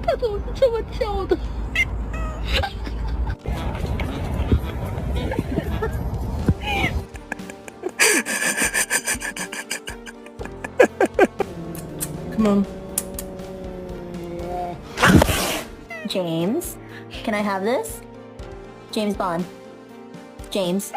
他总是这么叫的。Come on. James, can I have this? James Bond. James.